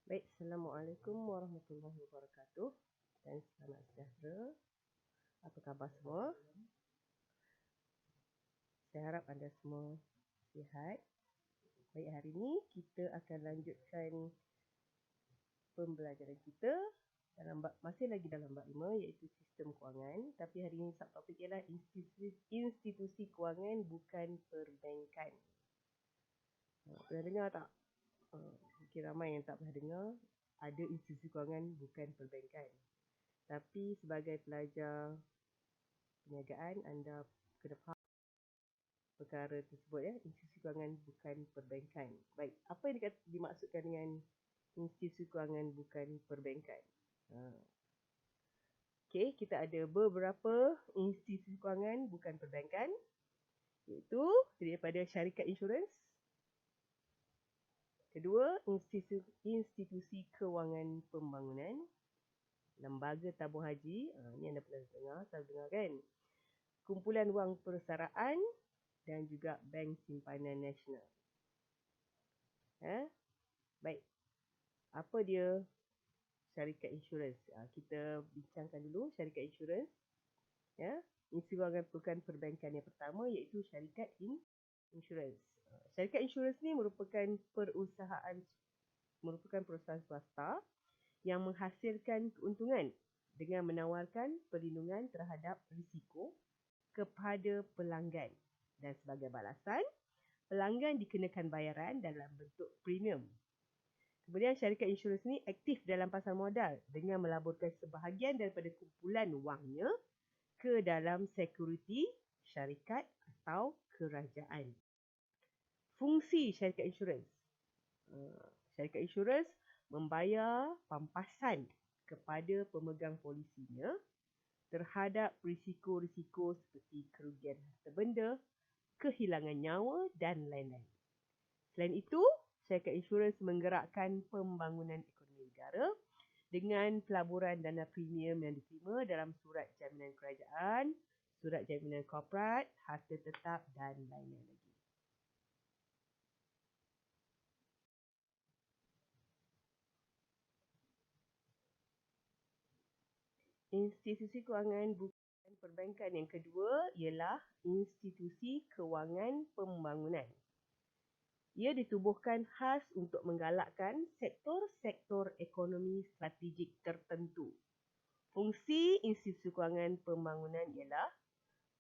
Baik, Assalamualaikum warahmatullahi wabarakatuh dan selamat sejahtera. Apa khabar semua? Saya harap anda semua sihat. Baik, hari ini kita akan lanjutkan pembelajaran kita masih lagi dalam bab 5 iaitu sistem kewangan. Tapi hari ini subtopik ialah institusi kewangan bukan perbankan. Pernah dengar tak? Mungkin ramai yang tak pernah dengar ada institusi kewangan bukan perbankan. Tapi sebagai pelajar perniagaan, anda kena faham perkara tersebut ya, institusi kewangan bukan perbankan. Baik, apa yang dimaksudkan dengan institusi kewangan bukan perbankan? Okey, kita ada beberapa institusi kewangan bukan perbankan, iaitu daripada syarikat insurans. Kedua, institusi kewangan pembangunan, lembaga tabung haji, ni anda pernah dengar, selalu dengar kan? Kumpulan wang persaraan dan juga bank simpanan nasional. Baik, apa dia syarikat insurans? Kita bincangkan dulu syarikat insurans. Institusi kewangan bukan perbankan yang pertama iaitu syarikat insurans. Syarikat insurans ni merupakan perusahaan swasta yang menghasilkan keuntungan dengan menawarkan perlindungan terhadap risiko kepada pelanggan, dan sebagai balasan pelanggan dikenakan bayaran dalam bentuk premium. Kemudian syarikat insurans ni aktif dalam pasar modal dengan melaburkan sebahagian daripada kumpulan wangnya ke dalam sekuriti syarikat atau kerajaan. Fungsi syarikat insurans. Syarikat insurans membayar pampasan kepada pemegang polisinya terhadap risiko-risiko seperti kerugian harta benda, kehilangan nyawa dan lain-lain. Selain itu, syarikat insurans menggerakkan pembangunan ekonomi negara dengan pelaburan dana premium yang diterima dalam surat jaminan kerajaan, surat jaminan korporat, harta tetap dan lain-lain lagi. Institusi kewangan bukan perbankan yang kedua ialah institusi kewangan pembangunan. Ia ditubuhkan khas untuk menggalakkan sektor-sektor ekonomi strategik tertentu. Fungsi institusi kewangan pembangunan ialah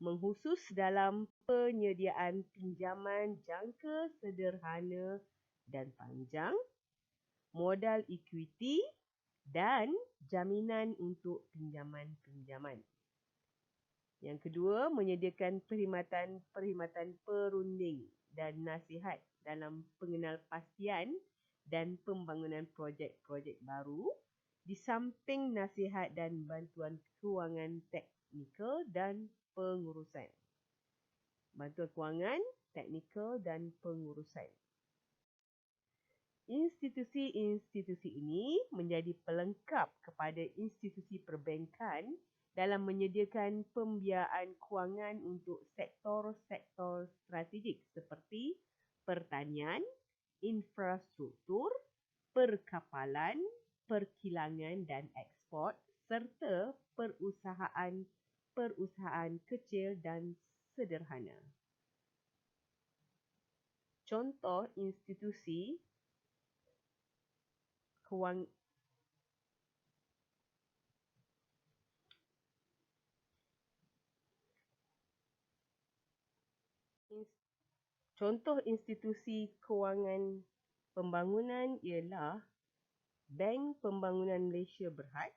mengkhusus dalam penyediaan pinjaman jangka sederhana dan panjang, modal ekuiti dan jaminan untuk pinjaman-pinjaman. Yang kedua, menyediakan perkhidmatan perunding dan nasihat dalam pengenalpastian dan pembangunan projek-projek baru, di samping nasihat dan bantuan kewangan teknikal dan pengurusan. Bantuan kewangan, teknikal dan pengurusan. Institusi-institusi ini menjadi pelengkap kepada institusi perbankan dalam menyediakan pembiayaan kewangan untuk sektor-sektor strategik seperti pertanian, infrastruktur, perkapalan, perkilangan dan ekspor serta perusahaan kecil dan sederhana. Contoh institusi Contoh institusi kewangan pembangunan ialah Bank Pembangunan Malaysia Berhad,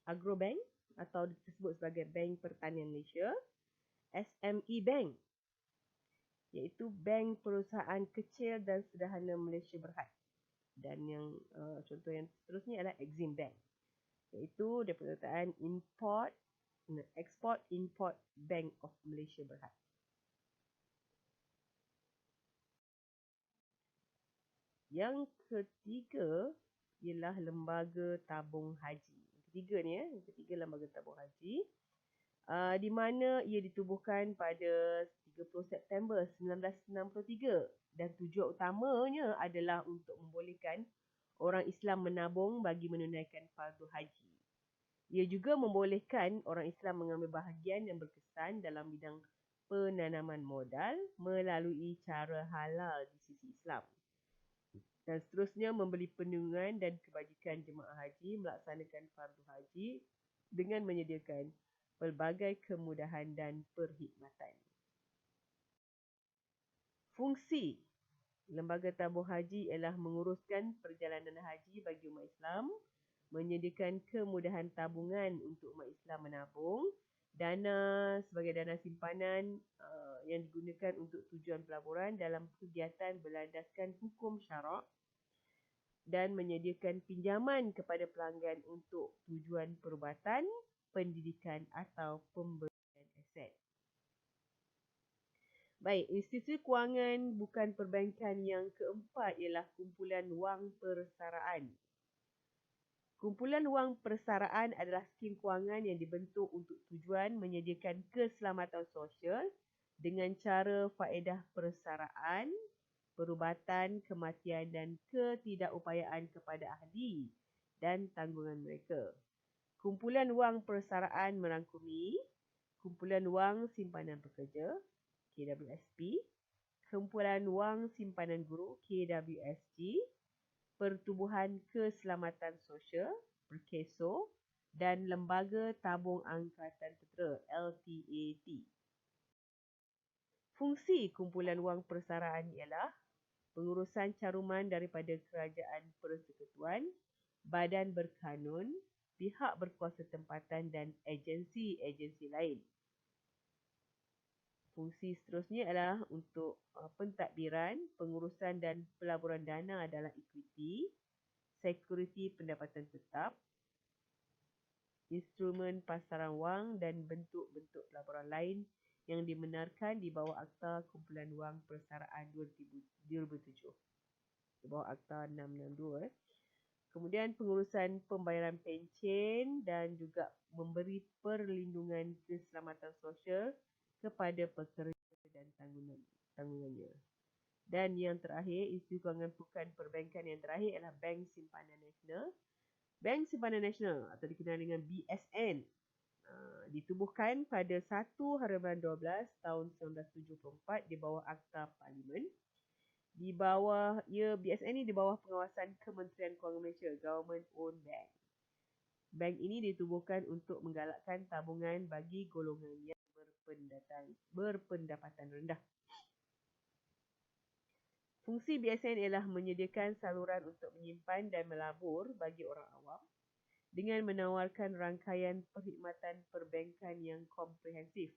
Agrobank atau disebut sebagai Bank Pertanian Malaysia, SME Bank iaitu Bank Perusahaan Kecil dan Sederhana Malaysia Berhad, dan yang contoh yang seterusnya adalah Exim Bank iaitu Departemen Export Import Bank of Malaysia Berhad. Yang ketiga ialah lembaga tabung haji. Yang ketiga lembaga tabung haji, di mana ia ditubuhkan pada 30 September 1963 dan tujuan utamanya adalah untuk membolehkan orang Islam menabung bagi menunaikan fardu haji. Ia juga membolehkan orang Islam mengambil bahagian yang berkesan dalam bidang penanaman modal melalui cara halal di sisi Islam. Dan seterusnya membeli perlindungan dan kebajikan jemaah haji melaksanakan fardu haji dengan menyediakan pelbagai kemudahan dan perkhidmatan. Fungsi Lembaga Tabung Haji ialah menguruskan perjalanan haji bagi umat Islam, menyediakan kemudahan tabungan untuk umat Islam menabung, dana sebagai dana simpanan yang digunakan untuk tujuan pelaburan dalam kegiatan berlandaskan hukum syarak, dan menyediakan pinjaman kepada pelanggan untuk tujuan perubatan, pendidikan atau pembelian aset. Baik, institusi kewangan bukan perbankan yang keempat ialah kumpulan wang persaraan. Kumpulan wang persaraan adalah skim kewangan yang dibentuk untuk tujuan menyediakan keselamatan sosial dengan cara faedah persaraan, perubatan, kematian dan ketidakupayaan kepada ahli dan tanggungan mereka. Kumpulan wang persaraan merangkumi kumpulan wang simpanan pekerja KWSP, kumpulan wang simpanan guru KWSG, Pertubuhan Keselamatan Sosial PERKESO dan Lembaga Tabung Angkatan Tentera LTAT. Fungsi kumpulan wang persaraan ialah pengurusan caruman daripada kerajaan persekutuan, badan berkanun, pihak berkuasa tempatan dan agensi-agensi lain. Fungsi seterusnya adalah untuk pentadbiran, pengurusan dan pelaburan dana dalam ekuiti, sekuriti pendapatan tetap, instrumen pasaran wang dan bentuk-bentuk pelaburan lain yang dibenarkan di bawah Akta Kumpulan Wang Persaraan 2007. Di bawah Akta 662. Kemudian pengurusan pembayaran pencen dan juga memberi perlindungan keselamatan sosial kepada pekerja dan tanggungannya. Dan yang terakhir, institusi kewangan bukan perbankan yang terakhir ialah Bank Simpanan Nasional. Bank Simpanan Nasional atau dikenal dengan BSN ditubuhkan pada 1/12 tahun 1974 di bawah Akta Parlimen. BSN ini di bawah pengawasan Kementerian Kewangan Malaysia, Government Owned Bank. Bank ini ditubuhkan untuk menggalakkan tabungan bagi golongan yang berpendapatan rendah. Fungsi BSN ialah menyediakan saluran untuk menyimpan dan melabur bagi orang awam dengan menawarkan rangkaian perkhidmatan perbankan yang komprehensif.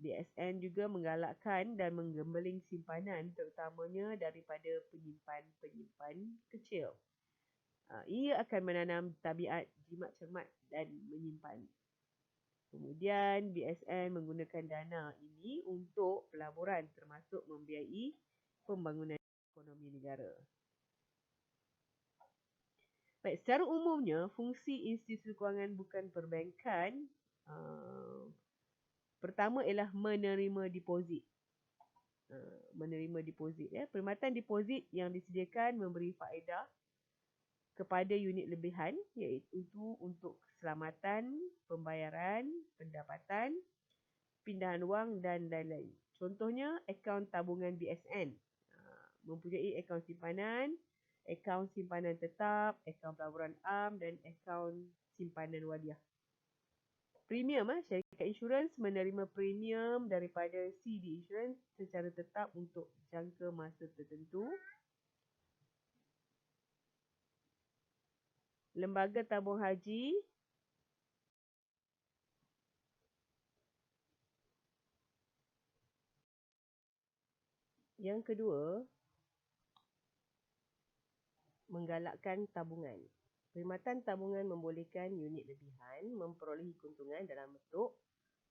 BSN juga menggalakkan dan menggembeling simpanan terutamanya daripada penyimpan-penyimpan kecil. Ia akan menanam tabiat jimat cermat dan menyimpan. Kemudian BSN menggunakan dana ini untuk pelaburan termasuk membiayai pembangunan ekonomi negara. Baik, secara umumnya fungsi institusi kewangan bukan perbankan pertama ialah menerima deposit. Perkhidmatan deposit yang disediakan memberi faedah kepada unit lebihan iaitu untuk keselamatan, pembayaran, pendapatan, pindahan wang dan lain-lain. Contohnya akaun tabungan BSN mempunyai akaun simpanan tetap, akaun pelaburan am dan akaun simpanan wadiah. Premium, syarikat insurans menerima premium daripada CD Insurance secara tetap untuk jangka masa tertentu. Lembaga tabung haji yang kedua, menggalakkan tabungan. Perkhidmatan tabungan membolehkan unit lebihan memperolehi keuntungan dalam bentuk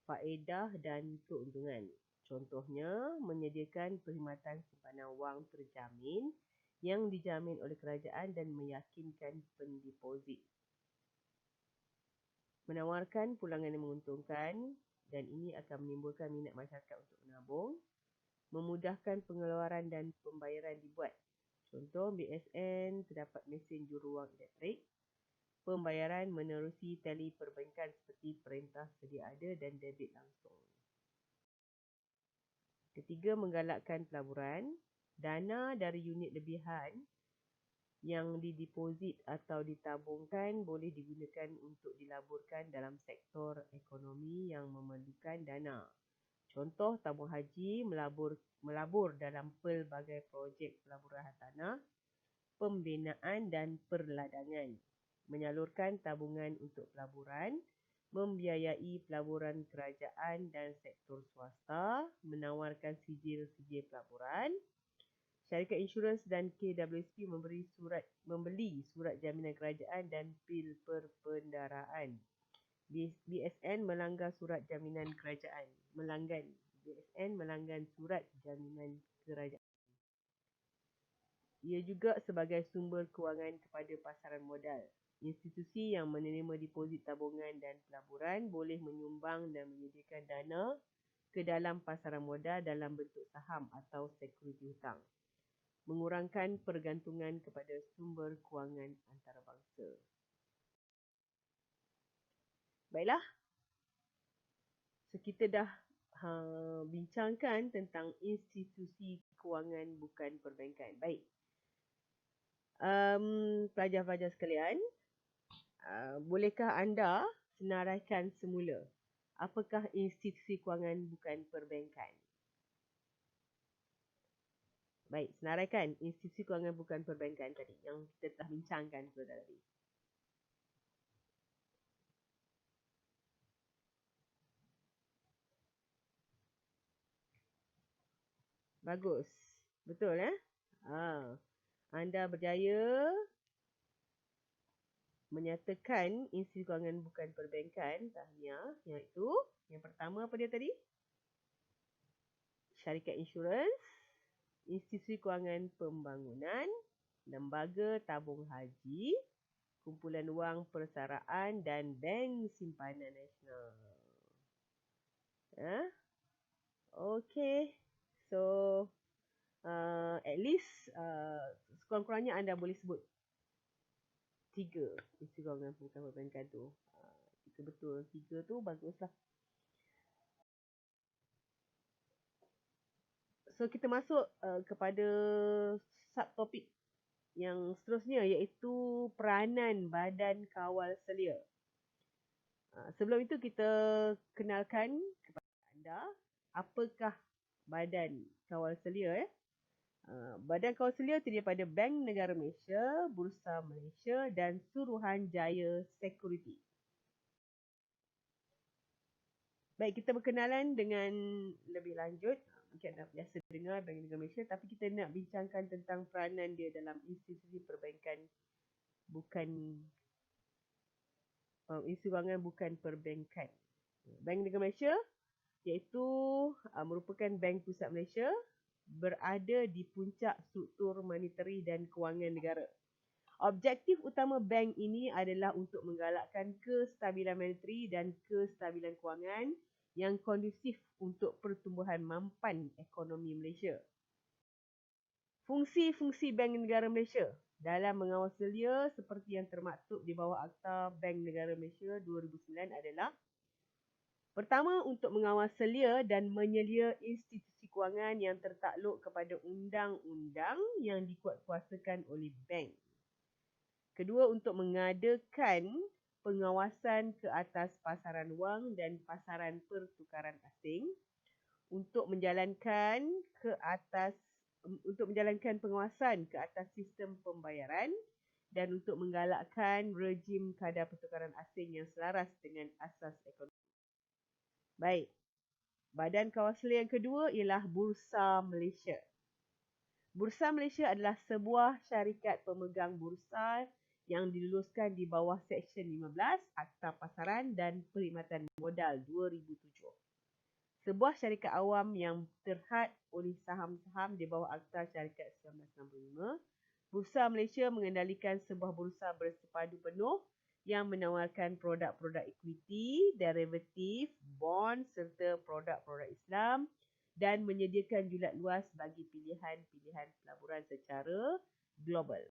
faedah dan keuntungan. Contohnya, menyediakan perkhidmatan simpanan wang terjamin yang dijamin oleh kerajaan dan meyakinkan pendeposit. Menawarkan pulangan yang menguntungkan dan ini akan menimbulkan minat masyarakat untuk menabung. Memudahkan pengeluaran dan pembayaran dibuat Contoh, BSN terdapat mesin juruwang elektrik. Pembayaran menerusi tali perbankan seperti perintah sedia ada dan debit langsung. Ketiga, menggalakkan pelaburan. Dana dari unit lebihan yang dideposit atau ditabungkan boleh digunakan untuk dilaburkan dalam sektor ekonomi yang memerlukan dana. Contoh, tabung haji melabur dalam pelbagai projek pelaburan hartanah, pembinaan dan perladangan. Menyalurkan tabungan untuk pelaburan, membiayai pelaburan kerajaan dan sektor swasta, menawarkan sijil-sijil pelaburan. Syarikat insurans dan KWSP membeli surat jaminan kerajaan dan bil perpendaraan. BSN melanggar surat jaminan kerajaan. BSN melanggar surat jaminan kerajaan. Ia juga sebagai sumber kewangan kepada pasaran modal. Institusi yang menerima deposit tabungan dan pelaburan boleh menyumbang dan menyediakan dana ke dalam pasaran modal dalam bentuk saham atau sekuriti hutang. Mengurangkan pergantungan kepada sumber kewangan antarabangsa. Baiklah. So, kita dah bincangkan tentang institusi kewangan bukan perbankan. Baik. Pelajar-pelajar sekalian, bolehkah anda senaraikan semula apakah institusi kewangan bukan perbankan? Baik, senaraikan institusi kewangan bukan perbankan tadi yang kita telah bincangkan tadi. Bagus. Betul anda berjaya menyatakan institusi kewangan bukan perbankan. Tahniah. Iaitu yang pertama apa dia tadi? Syarikat insurans, institusi kewangan pembangunan, lembaga tabung haji, kumpulan wang persaraan dan bank simpanan nasional. Okay. So, at least sekurang-kurangnya anda boleh sebut 3 institusi kewangan bukan perbankan tu. Jika betul 3 tu, baguslah. So, kita masuk kepada subtopik yang seterusnya iaitu peranan Badan Kawal Selia. Sebelum itu kita kenalkan kepada anda apakah Badan Kawal Selia. Badan Kawal Selia terdiri daripada Bank Negara Malaysia, Bursa Malaysia dan Suruhanjaya Security. Baik, kita berkenalan dengan lebih lanjut. Mungkin anda biasa dengar Bank Negara Malaysia, tapi kita nak bincangkan tentang peranan dia dalam institusi perbankan bukan institusi kewangan bukan perbankan. Bank Negara Malaysia iaitu merupakan Bank Pusat Malaysia, berada di puncak struktur monetary dan kewangan negara. Objektif utama bank ini adalah untuk menggalakkan kestabilan monetary dan kestabilan kewangan yang kondusif untuk pertumbuhan mampan ekonomi Malaysia. Fungsi-fungsi Bank Negara Malaysia dalam mengawal selia seperti yang termaktub di bawah Akta Bank Negara Malaysia 2009 adalah: pertama, untuk mengawal selia dan menyelia institusi kewangan yang tertakluk kepada undang-undang yang dikuatkuasakan oleh bank. Kedua, untuk mengadakan pengawasan ke atas pasaran wang dan pasaran pertukaran asing, untuk menjalankan pengawasan ke atas sistem pembayaran dan untuk menggalakkan rejim kadar pertukaran asing yang selaras dengan asas ekonomi. Baik, Badan Kawal Selia yang kedua ialah Bursa Malaysia. Bursa Malaysia adalah sebuah syarikat pemegang bursa yang diluluskan di bawah Seksyen 15 Akta Pasaran dan Perkhidmatan Modal 2007. Sebuah syarikat awam yang terhad oleh saham-saham di bawah Akta Syarikat 1965. Bursa Malaysia mengendalikan sebuah bursa bersepadu penuh yang menawarkan produk-produk equity, derivatif, bond serta produk-produk Islam dan menyediakan julat luas bagi pilihan-pilihan pelaburan secara global.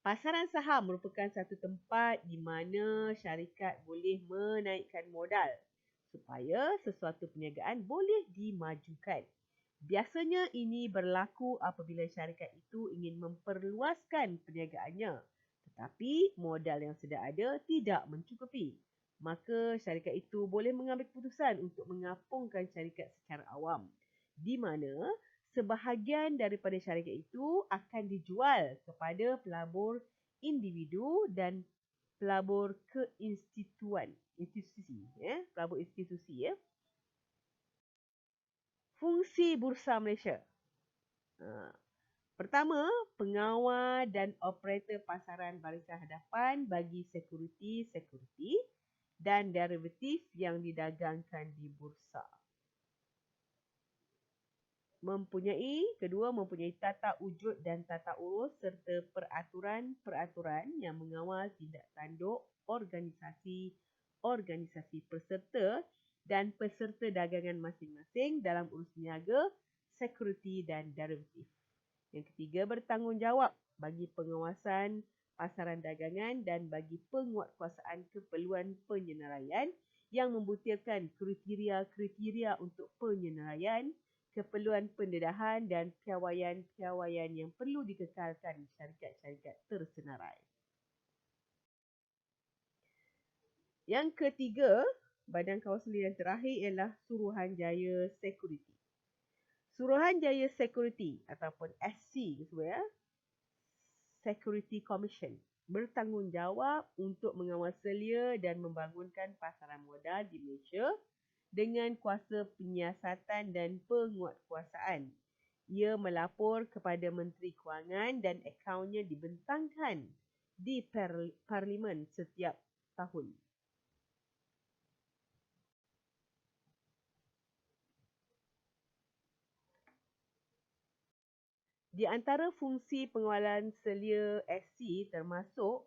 Pasaran saham merupakan satu tempat di mana syarikat boleh menaikkan modal supaya sesuatu perniagaan boleh dimajukan. Biasanya ini berlaku apabila syarikat itu ingin memperluaskan perniagaannya, tetapi modal yang sedia ada tidak mencukupi. Maka syarikat itu boleh mengambil keputusan untuk mengapungkan syarikat secara awam, di mana sebahagian daripada syarikat itu akan dijual kepada pelabur individu dan pelabur pelabur institusi. Fungsi Bursa Malaysia. Pertama, pengawal dan operator pasaran barisan hadapan bagi security dan derivatif yang didagangkan di bursa. Kedua, mempunyai tata wujud dan tata urus serta peraturan-peraturan yang mengawal tindak tanduk organisasi peserta dan peserta dagangan masing-masing dalam urus niaga, security dan derivatif. Yang ketiga, bertanggungjawab bagi pengawasan pasaran dagangan dan bagi penguatkuasaan keperluan penyenaraian yang membutirkan kriteria-kriteria untuk penyenaraian, keperluan pendedahan dan piawaian-piawaian yang perlu dikekalkan syarikat-syarikat tersenarai. Yang ketiga, badan kawal selia yang terakhir ialah Suruhanjaya Security. Suruhanjaya Security ataupun SC Security Commission bertanggungjawab untuk mengawal selia dan membangunkan pasaran modal di Malaysia dengan kuasa penyiasatan dan penguatkuasaan. Ia melapor kepada Menteri Kewangan dan akaunnya dibentangkan di Parlimen setiap tahun. Di antara fungsi pengawalan selia SC termasuk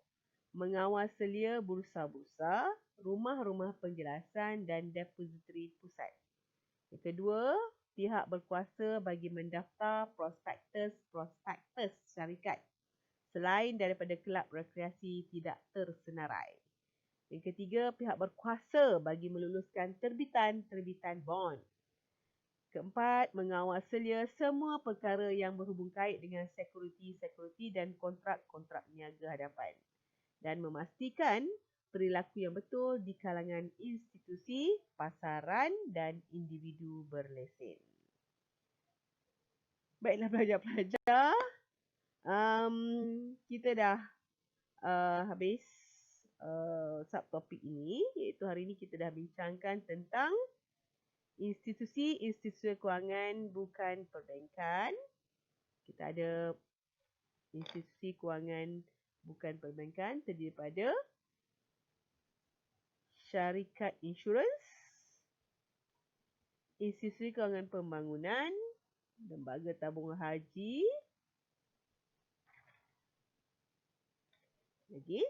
mengawal selia bursa-bursa, rumah-rumah penjelasan dan depository pusat. Yang kedua, pihak berkuasa bagi mendaftar prospektus syarikat selain daripada kelab rekreasi tidak tersenarai. Yang ketiga, pihak berkuasa bagi meluluskan terbitan bond. Keempat, mengawal selia semua perkara yang berhubung kait dengan security dan kontrak-kontrak niaga hadapan. Dan memastikan perilaku yang betul di kalangan institusi, pasaran dan individu berlesen. Baiklah pelajar-pelajar, kita dah habis subtopik ini, iaitu hari ini kita dah bincangkan tentang institusi kewangan bukan perbankan. Kita ada institusi kewangan bukan perbankan terdiri daripada syarikat insurans, institusi kewangan pembangunan, lembaga tabungan haji, lagi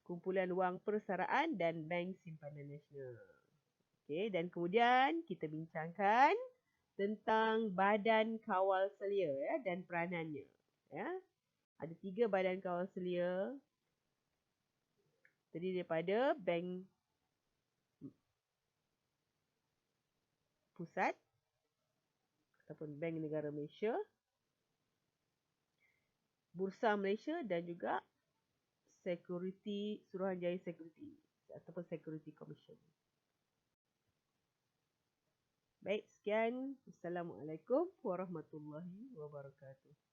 kumpulan wang persaraan dan bank simpanan nasional. Okey, dan kemudian kita bincangkan tentang badan kawal selia dan peranannya. Ada 3 badan kawal selia terdiri daripada bank pusat ataupun Bank Negara Malaysia, Bursa Malaysia dan juga Suruhanjaya Security ataupun Security Commission. Baik, sekian. Assalamualaikum warahmatullahi wabarakatuh.